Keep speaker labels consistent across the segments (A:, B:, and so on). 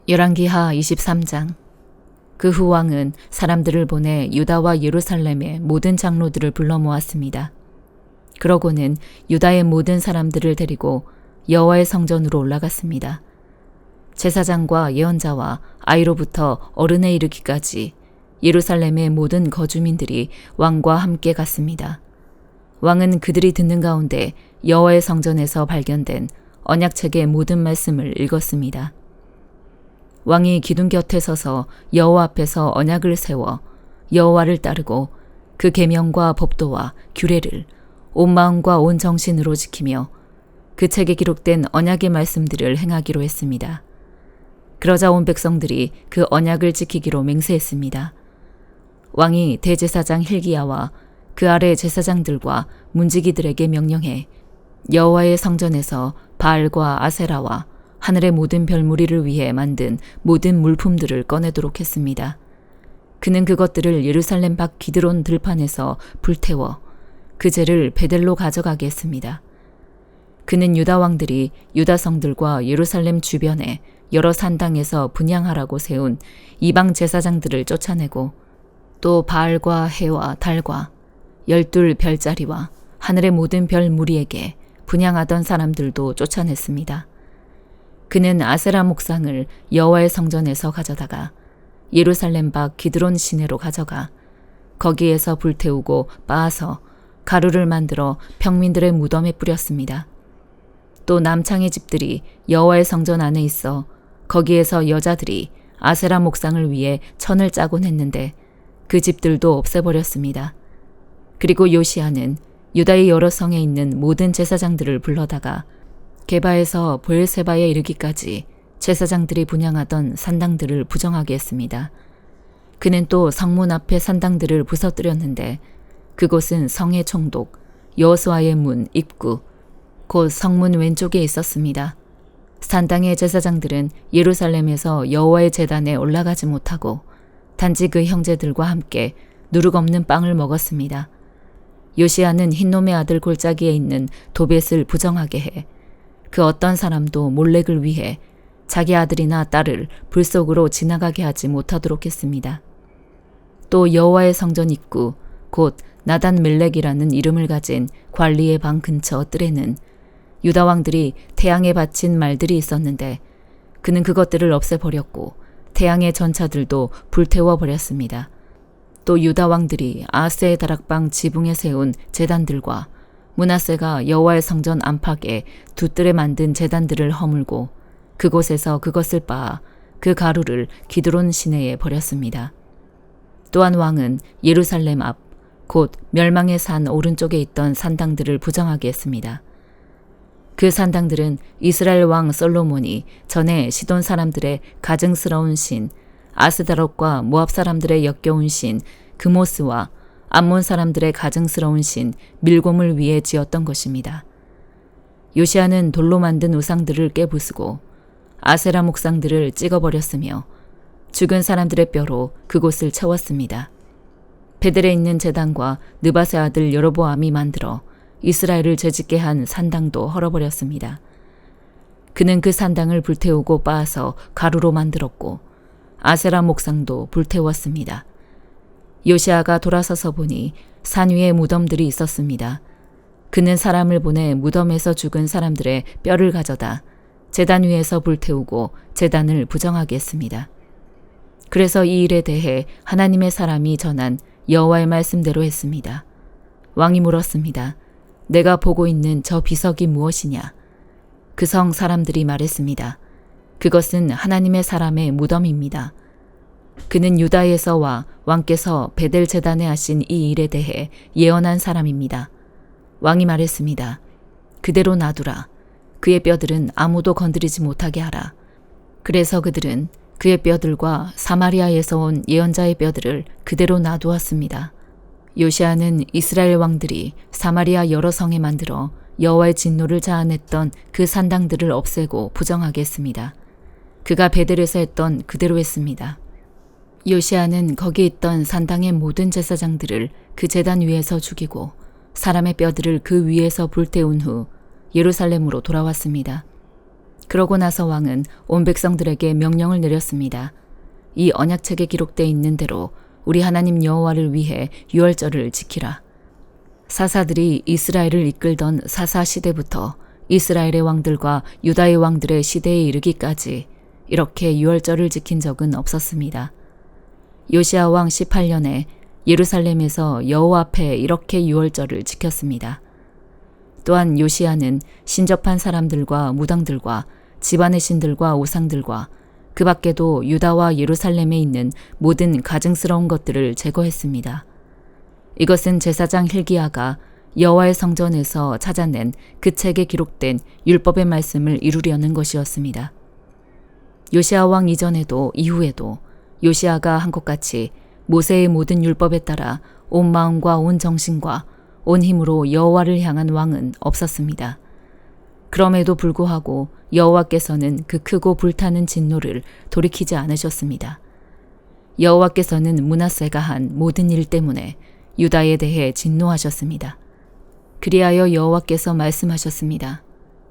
A: 열왕기하 23장. 그 후 왕은 사람들을 보내 유다와 예루살렘의 모든 장로들을 불러 모았습니다. 그러고는 유다의 모든 사람들을 데리고 여호와의 성전으로 올라갔습니다. 제사장과 예언자와 아이로부터 어른에 이르기까지 예루살렘의 모든 거주민들이 왕과 함께 갔습니다. 왕은 그들이 듣는 가운데 여호와의 성전에서 발견된 언약책의 모든 말씀을 읽었습니다. 왕이 기둥 곁에 서서 여호와 앞에서 언약을 세워 여호와를 따르고 그 계명과 법도와 규례를 온 마음과 온 정신으로 지키며 그 책에 기록된 언약의 말씀들을 행하기로 했습니다. 그러자 온 백성들이 그 언약을 지키기로 맹세했습니다. 왕이 대제사장 hil기야와 그 아래 제사장들과 문지기들에게 명령해 여호와의 성전에서 바알과 아세라와 하늘의 모든 별무리를 위해 만든 모든 물품들을 꺼내도록 했습니다. 그는 그것들을 예루살렘 밖 기드론 들판에서 불태워 그 재를 베델로 가져가게 했습니다. 그는 유다 왕들이 유다 성들과 예루살렘 주변에 여러 산당에서 분향하라고 세운 이방 제사장들을 쫓아내고 또 바알과 해와 달과 12 별자리와 하늘의 모든 별 무리에게 분향하던 사람들도 쫓아냈습니다. 그는 아세라 목상을 여호와의 성전에서 가져다가 예루살렘 밖 기드론 시내로 가져가 거기에서 불태우고 빻아서 가루를 만들어 평민들의 무덤에 뿌렸습니다. 또 남창의 집들이 여호와의 성전 안에 있어 거기에서 여자들이 아세라 목상을 위해 천을 짜곤 했는데 그 집들도 없애버렸습니다. 그리고 요시야는 유다의 여러 성에 있는 모든 제사장들을 불러다가 게바에서 보엘세바에 이르기까지 제사장들이 분향하던 산당들을 부정하게 했습니다. 그는 또 성문 앞에 산당들을 부서뜨렸는데 그곳은 성의 총독 여호수아의 문 입구 곧 성문 왼쪽에 있었습니다. 산당의 제사장들은 예루살렘에서 여호와의 제단에 올라가지 못하고 단지 그 형제들과 함께 누룩 없는 빵을 먹었습니다. 요시야는 흰놈의 아들 골짜기에 있는 도벳을 부정하게 해 그 어떤 사람도 몰렉을 위해 자기 아들이나 딸을 불 속으로 지나가게 하지 못하도록 했습니다. 또 여호와의 성전 입구 곧 나단 멜렉이라는 이름을 가진 관리의 방 근처 뜰에는 유다 왕들이 태양에 바친 말들이 있었는데 그는 그것들을 없애버렸고 태양의 전차들도 불태워 버렸습니다. 또 유다 왕들이 아하스의 다락방 지붕에 세운 제단들과 므낫세가 여호와의 성전 안팎에 두 뜰에 만든 제단들을 허물고 그곳에서 그것을 빻아 그 가루를 기드론 시내에 버렸습니다. 또한 왕은 예루살렘 앞 곧 멸망의 산 오른쪽에 있던 산당들을 부정하게 했습니다. 그 산당들은 이스라엘 왕 솔로몬이 전에 시돈 사람들의 가증스러운 신 아스다롯과 모압 사람들의 역겨운 신 그모스와 암몬 사람들의 가증스러운 신 밀곰을 위해 지었던 것입니다. 요시야는 돌로 만든 우상들을 깨부수고 아세라 목상들을 찍어버렸으며 죽은 사람들의 뼈로 그곳을 채웠습니다. 베델에 있는 제단과 느밧의 아들 여로보암이 만들어 이스라엘을 죄짓게 한 산당도 헐어버렸습니다. 그는 그 산당을 불태우고 빻아서 가루로 만들었고 아세라 목상도 불태웠습니다. 요시야가 돌아서서 보니 산 위에 무덤들이 있었습니다. 그는 사람을 보내 무덤에서 죽은 사람들의 뼈를 가져다 제단 위에서 불태우고 제단을 부정하게 했습니다. 그래서 이 일에 대해 하나님의 사람이 전한 여호와의 말씀대로 했습니다. 왕이 물었습니다. 내가 보고 있는 저 비석이 무엇이냐? 그 성 사람들이 말했습니다. 그것은 하나님의 사람의 무덤입니다. 그는 유다에서 와 왕께서 베델 제단에 하신 이 일에 대해 예언한 사람입니다. 왕이 말했습니다. 그대로 놔두라. 그의 뼈들은 아무도 건드리지 못하게 하라. 그래서 그들은 그의 뼈들과 사마리아에서 온 예언자의 뼈들을 그대로 놔두었습니다. 요시야는 이스라엘 왕들이 사마리아 여러 성에 만들어 여호와의 진노를 자아냈던 그 산당들을 없애고 부정하게 했습니다. 그가 베델에서 했던 그대로 했습니다. 요시야는 거기 있던 산당의 모든 제사장들을 그 제단 위에서 죽이고 사람의 뼈들을 그 위에서 불태운 후 예루살렘으로 돌아왔습니다. 그러고 나서 왕은 온 백성들에게 명령을 내렸습니다. 이 언약책에 기록되어 있는 대로 우리 하나님 여호와를 위해 유월절을 지키라. 사사들이 이스라엘을 이끌던 사사 시대부터 이스라엘의 왕들과 유다의 왕들의 시대에 이르기까지 이렇게 유월절을 지킨 적은 없었습니다. 요시야 왕 18년에 예루살렘에서 여호와 앞에 이렇게 유월절을 지켰습니다. 또한 요시야는 신접한 사람들과 무당들과 집안의 신들과 우상들과 그 밖에도 유다와 예루살렘에 있는 모든 가증스러운 것들을 제거했습니다. 이것은 제사장 hil기야가 여호와의 성전에서 찾아낸 그 책에 기록된 율법의 말씀을 이루려는 것이었습니다. 요시야 왕 이전에도 이후에도 요시야가 한 것 같이 모세의 모든 율법에 따라 온 마음과 온 정신과 온 힘으로 여호와를 향한 왕은 없었습니다. 그럼에도 불구하고 여호와께서는 그 크고 불타는 진노를 돌이키지 않으셨습니다. 여호와께서는 므낫세가 한 모든 일 때문에 유다에 대해 진노하셨습니다. 그리하여 여호와께서 말씀하셨습니다.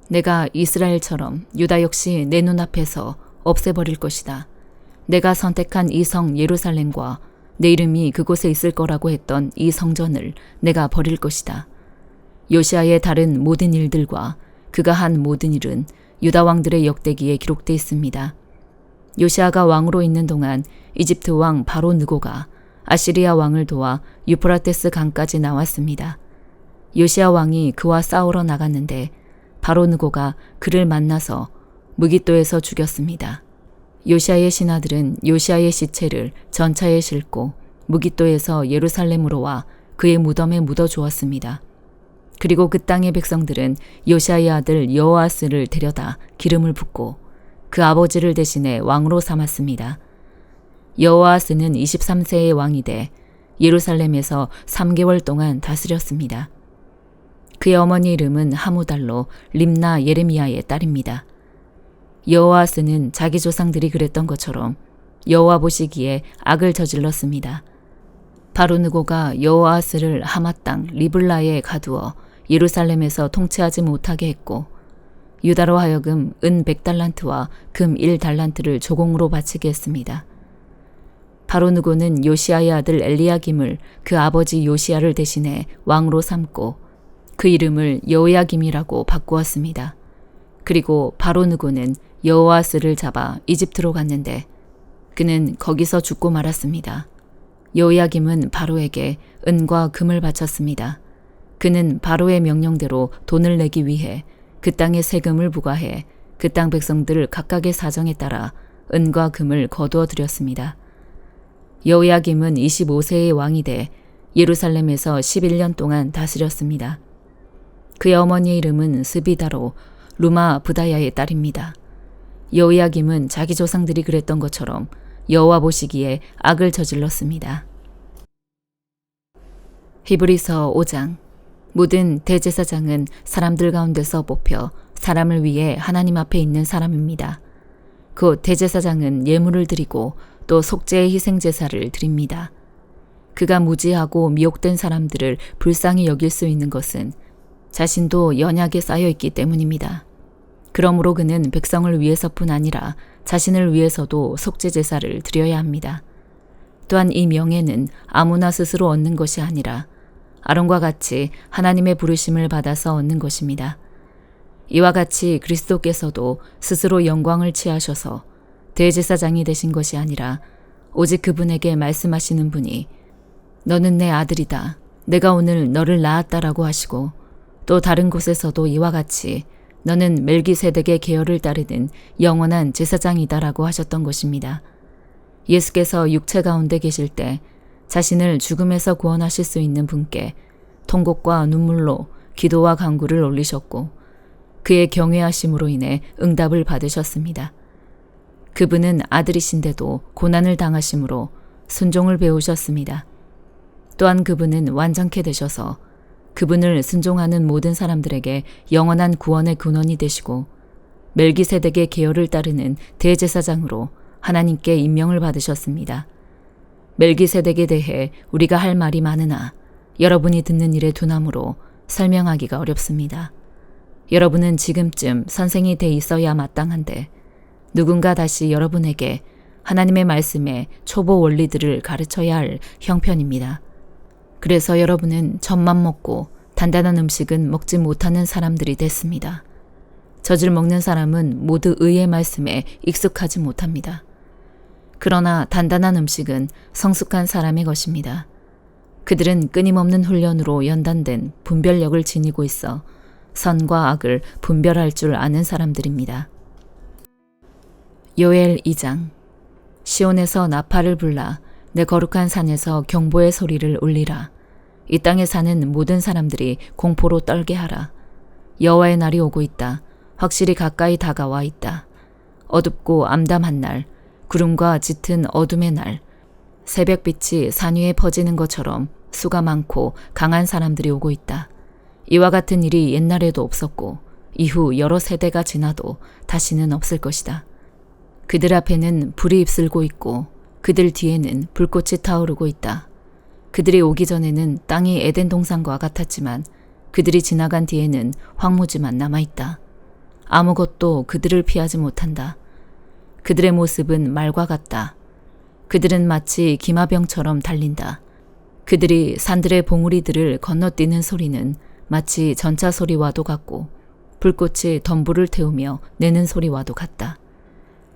A: 내가 이스라엘처럼 유다 역시 내 눈앞에서 없애버릴 것이다. 내가 선택한 이 성 예루살렘과 내 이름이 그곳에 있을 거라고 했던 이 성전을 내가 버릴 것이다. 요시야의 다른 모든 일들과 그가 한 모든 일은 유다 왕들의 역대기에 기록되어 있습니다. 요시야가 왕으로 있는 동안 이집트 왕 바로 느고가 아시리아 왕을 도와 유프라테스 강까지 나왔습니다. 요시야 왕이 그와 싸우러 나갔는데 바로 느고가 그를 만나서 무깃도에서 죽였습니다. 요시야의 신하들은 요시야의 시체를 전차에 싣고 무깃도에서 예루살렘으로 와 그의 무덤에 묻어 주었습니다. 그리고 그 땅의 백성들은 요시야의 아들 여호아스를 데려다 기름을 붓고 그 아버지를 대신해 왕으로 삼았습니다. 여호아스는 23세의 왕이 돼 예루살렘에서 3개월 동안 다스렸습니다. 그의 어머니 이름은 하무달로 림나 예레미야의 딸입니다. 여호아스는 자기 조상들이 그랬던 것처럼 여호와 보시기에 악을 저질렀습니다. 바로 느고가 여호아스를 하마 땅 리블라에 가두어 예루살렘에서 통치하지 못하게 했고 유다로 하여금 은 100달란트와 금 1달란트를 조공으로 바치게 했습니다. 바로 느고는 요시야의 아들 엘리야김을 그 아버지 요시야를 대신해 왕으로 삼고 그 이름을 여호야김이라고 바꾸었습니다. 그리고 바로 느고는 여호아스를 잡아 이집트로 갔는데 그는 거기서 죽고 말았습니다. 여호야김은 바로에게 은과 금을 바쳤습니다. 그는 바로의 명령대로 돈을 내기 위해 그 땅에 세금을 부과해 그 땅 백성들 각각의 사정에 따라 은과 금을 거두어 드렸습니다. 여호야김은 25세의 왕이 돼 예루살렘에서 11년 동안 다스렸습니다. 그의 어머니의 이름은 스비다로 루마 부다야의 딸입니다. 여호야김은 자기 조상들이 그랬던 것처럼 여호와 보시기에 악을 저질렀습니다. 히브리서 5장. 모든 대제사장은 사람들 가운데서 뽑혀 사람을 위해 하나님 앞에 있는 사람입니다. 곧 대제사장은 예물을 드리고 또 속죄의 희생제사를 드립니다. 그가 무지하고 미혹된 사람들을 불쌍히 여길 수 있는 것은 자신도 연약에 쌓여있기 때문입니다. 그러므로 그는 백성을 위해서뿐 아니라 자신을 위해서도 속죄제사를 드려야 합니다. 또한 이 명예는 아무나 스스로 얻는 것이 아니라 아론과 같이 하나님의 부르심을 받아서 얻는 것입니다. 이와 같이 그리스도께서도 스스로 영광을 취하셔서 대제사장이 되신 것이 아니라 오직 그분에게 말씀하시는 분이 너는 내 아들이다. 내가 오늘 너를 낳았다라고 하시고 또 다른 곳에서도 이와 같이 너는 멜기세덱의 계열을 따르는 영원한 제사장이다라고 하셨던 것입니다. 예수께서 육체 가운데 계실 때 자신을 죽음에서 구원하실 수 있는 분께 통곡과 눈물로 기도와 간구를 올리셨고 그의 경외하심으로 인해 응답을 받으셨습니다. 그분은 아들이신데도 고난을 당하심으로 순종을 배우셨습니다. 또한 그분은 완전케 되셔서 그분을 순종하는 모든 사람들에게 영원한 구원의 근원이 되시고 멜기세덱의 계열을 따르는 대제사장으로 하나님께 임명을 받으셨습니다. 멜기세덱에 대해 우리가 할 말이 많으나 여러분이 듣는 일에 둔함으로 설명하기가 어렵습니다. 여러분은 지금쯤 선생이 돼 있어야 마땅한데 누군가 다시 여러분에게 하나님의 말씀의 초보 원리들을 가르쳐야 할 형편입니다. 그래서 여러분은 젖만 먹고 단단한 음식은 먹지 못하는 사람들이 됐습니다. 젖을 먹는 사람은 모두 의의 말씀에 익숙하지 못합니다. 그러나 단단한 음식은 성숙한 사람의 것입니다. 그들은 끊임없는 훈련으로 연단된 분별력을 지니고 있어 선과 악을 분별할 줄 아는 사람들입니다. 요엘 2장. 시온에서 나팔을 불라 내 거룩한 산에서 경보의 소리를 울리라. 이 땅에 사는 모든 사람들이 공포로 떨게 하라. 여호와의 날이 오고 있다. 확실히 가까이 다가와 있다. 어둡고 암담한 날, 구름과 짙은 어둠의 날, 새벽빛이 산 위에 퍼지는 것처럼 수가 많고 강한 사람들이 오고 있다. 이와 같은 일이 옛날에도 없었고 이후 여러 세대가 지나도 다시는 없을 것이다. 그들 앞에는 불이 휩쓸고 있고 그들 뒤에는 불꽃이 타오르고 있다. 그들이 오기 전에는 땅이 에덴 동산과 같았지만 그들이 지나간 뒤에는 황무지만 남아있다. 아무것도 그들을 피하지 못한다. 그들의 모습은 말과 같다. 그들은 마치 기마병처럼 달린다. 그들이 산들의 봉우리들을 건너뛰는 소리는 마치 전차 소리와도 같고 불꽃이 덤불을 태우며 내는 소리와도 같다.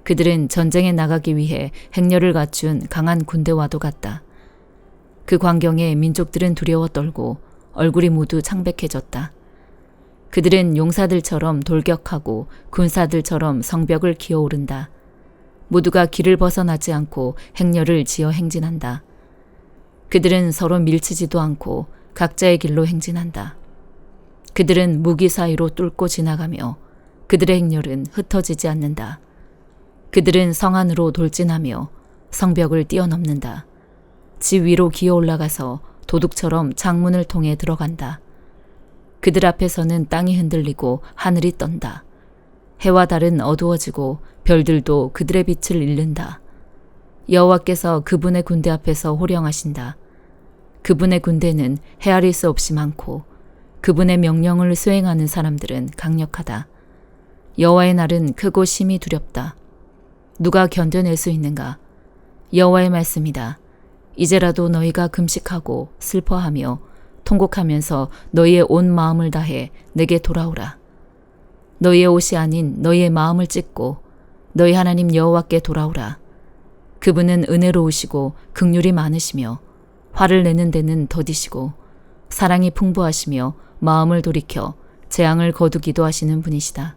A: 그들은 전쟁에 나가기 위해 행렬을 갖춘 강한 군대와도 같다. 그 광경에 민족들은 두려워 떨고 얼굴이 모두 창백해졌다. 그들은 용사들처럼 돌격하고 군사들처럼 성벽을 기어오른다. 모두가 길을 벗어나지 않고 행렬을 지어 행진한다. 그들은 서로 밀치지도 않고 각자의 길로 행진한다. 그들은 무기 사이로 뚫고 지나가며 그들의 행렬은 흩어지지 않는다. 그들은 성 안으로 돌진하며 성벽을 뛰어넘는다. 집 위로 기어 올라가서 도둑처럼 창문을 통해 들어간다. 그들 앞에서는 땅이 흔들리고 하늘이 떤다. 해와 달은 어두워지고 별들도 그들의 빛을 잃는다. 여호와께서 그분의 군대 앞에서 호령하신다. 그분의 군대는 헤아릴 수 없이 많고 그분의 명령을 수행하는 사람들은 강력하다. 여호와의 날은 크고 심히 두렵다. 누가 견뎌낼 수 있는가? 여호와의 말씀이다. 이제라도 너희가 금식하고 슬퍼하며 통곡하면서 너희의 온 마음을 다해 내게 돌아오라. 너희의 옷이 아닌 너희의 마음을 찢고 너희 하나님 여호와께 돌아오라. 그분은 은혜로우시고 긍휼이 많으시며 화를 내는 데는 더디시고 사랑이 풍부하시며 마음을 돌이켜 재앙을 거두기도 하시는 분이시다.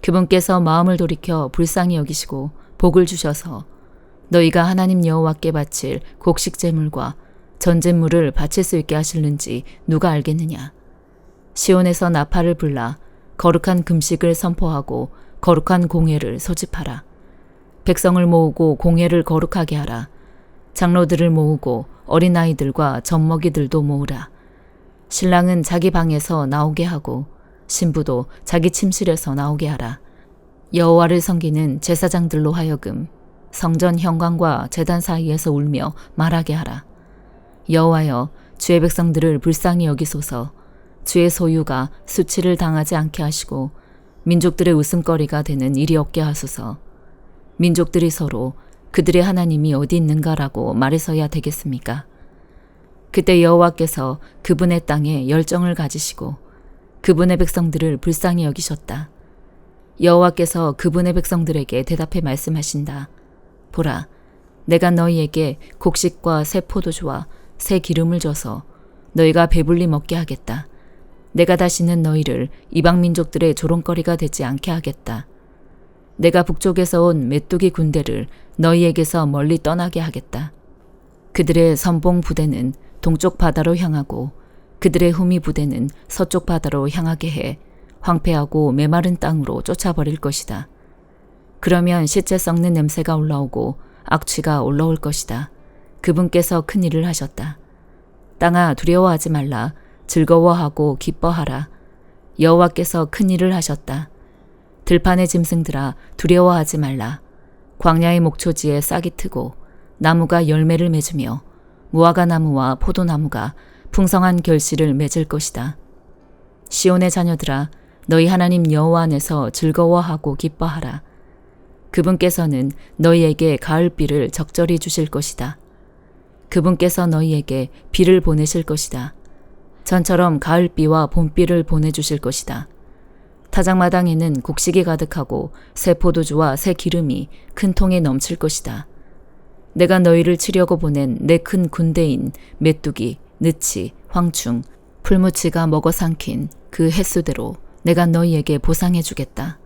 A: 그분께서 마음을 돌이켜 불쌍히 여기시고 복을 주셔서 너희가 하나님 여호와께 바칠 곡식 제물과 전제물을 바칠 수 있게 하실는지 누가 알겠느냐. 시온에서 나팔을 불라 거룩한 금식을 선포하고 거룩한 공회를 소집하라. 백성을 모으고 공회를 거룩하게 하라. 장로들을 모으고 어린아이들과 젖먹이들도 모으라. 신랑은 자기 방에서 나오게 하고 신부도 자기 침실에서 나오게 하라. 여호와를 섬기는 제사장들로 하여금 성전 현관과 제단 사이에서 울며 말하게 하라. 여호와여, 주의 백성들을 불쌍히 여기소서. 주의 소유가 수치를 당하지 않게 하시고 민족들의 웃음거리가 되는 일이 없게 하소서. 민족들이 서로 그들의 하나님이 어디 있는가라고 말해서야 되겠습니까? 그때 여호와께서 그분의 땅에 열정을 가지시고 그분의 백성들을 불쌍히 여기셨다. 여호와께서 그분의 백성들에게 대답해 말씀하신다. 보라, 내가 너희에게 곡식과 새 포도주와 새 기름을 줘서 너희가 배불리 먹게 하겠다. 내가 다시는 너희를 이방 민족들의 조롱거리가 되지 않게 하겠다. 내가 북쪽에서 온 메뚜기 군대를 너희에게서 멀리 떠나게 하겠다. 그들의 선봉 부대는 동쪽 바다로 향하고 그들의 후미 부대는 서쪽 바다로 향하게 해 황폐하고 메마른 땅으로 쫓아버릴 것이다. 그러면 시체 썩는 냄새가 올라오고 악취가 올라올 것이다. 그분께서 큰 일을 하셨다. 땅아, 두려워하지 말라. 즐거워하고 기뻐하라. 여호와께서 큰 일을 하셨다. 들판의 짐승들아, 두려워하지 말라. 광야의 목초지에 싹이 트고 나무가 열매를 맺으며 무화과 나무와 포도나무가 풍성한 결실을 맺을 것이다. 시온의 자녀들아, 너희 하나님 여호와 안에서 즐거워하고 기뻐하라. 그분께서는 너희에게 가을비를 적절히 주실 것이다. 그분께서 너희에게 비를 보내실 것이다. 전처럼 가을비와 봄비를 보내주실 것이다. 타작마당에는 곡식이 가득하고 새 포도주와 새 기름이 큰 통에 넘칠 것이다. 내가 너희를 치려고 보낸 내 큰 군대인 메뚜기, 느치, 황충, 풀무치가 먹어 삼킨 그 횟수대로 내가 너희에게 보상해 주겠다.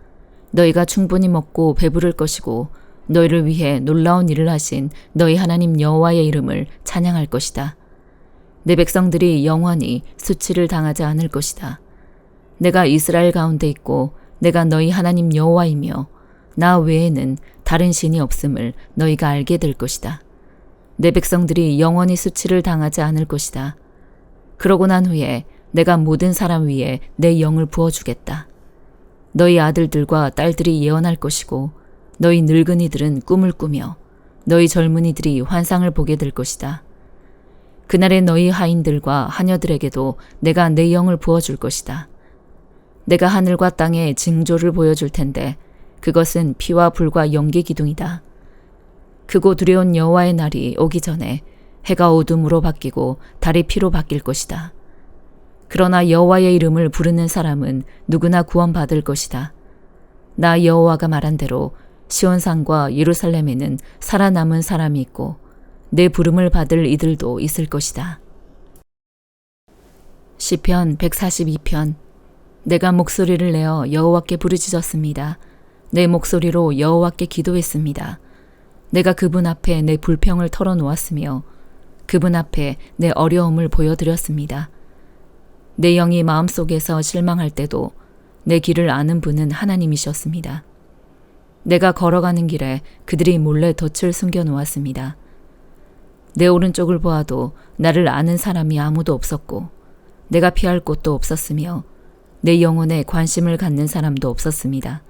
A: 너희가 충분히 먹고 배부를 것이고 너희를 위해 놀라운 일을 하신 너희 하나님 여호와의 이름을 찬양할 것이다. 내 백성들이 영원히 수치를 당하지 않을 것이다. 내가 이스라엘 가운데 있고 내가 너희 하나님 여호와이며 나 외에는 다른 신이 없음을 너희가 알게 될 것이다. 내 백성들이 영원히 수치를 당하지 않을 것이다. 그러고 난 후에 내가 모든 사람 위에 내 영을 부어주겠다. 너희 아들들과 딸들이 예언할 것이고 너희 늙은이들은 꿈을 꾸며 너희 젊은이들이 환상을 보게 될 것이다. 그날에 너희 하인들과 하녀들에게도 내가 내 영을 부어줄 것이다. 내가 하늘과 땅에 징조를 보여줄 텐데 그것은 피와 불과 연기 기둥이다. 크고 두려운 여호와의 날이 오기 전에 해가 어둠으로 바뀌고 달이 피로 바뀔 것이다. 그러나 여호와의 이름을 부르는 사람은 누구나 구원받을 것이다. 나 여호와가 말한 대로 시온산과 예루살렘에는 살아남은 사람이 있고 내 부름을 받을 이들도 있을 것이다. 시편 142편. 내가 목소리를 내어 여호와께 부르짖었습니다. 내 목소리로 여호와께 기도했습니다. 내가 그분 앞에 내 불평을 털어놓았으며 그분 앞에 내 어려움을 보여드렸습니다. 내 영이 마음속에서 실망할 때도 내 길을 아는 분은 하나님이셨습니다. 내가 걸어가는 길에 그들이 몰래 덫을 숨겨놓았습니다. 내 오른쪽을 보아도 나를 아는 사람이 아무도 없었고 내가 피할 곳도 없었으며 내 영혼에 관심을 갖는 사람도 없었습니다.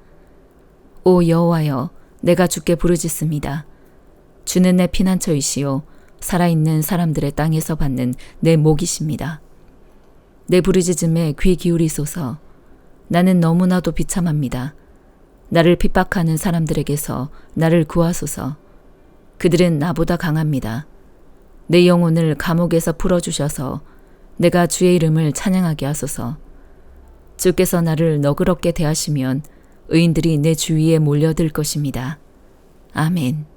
A: 오 여호와여, 내가 주께 부르짖습니다. 주는 내 피난처이시요 살아있는 사람들의 땅에서 받는 내 목이십니다. 내 부르짖음에 귀 기울이소서. 나는 너무나도 비참합니다. 나를 핍박하는 사람들에게서 나를 구하소서. 그들은 나보다 강합니다. 내 영혼을 감옥에서 풀어주셔서 내가 주의 이름을 찬양하게 하소서. 주께서 나를 너그럽게 대하시면 의인들이 내 주위에 몰려들 것입니다. 아멘.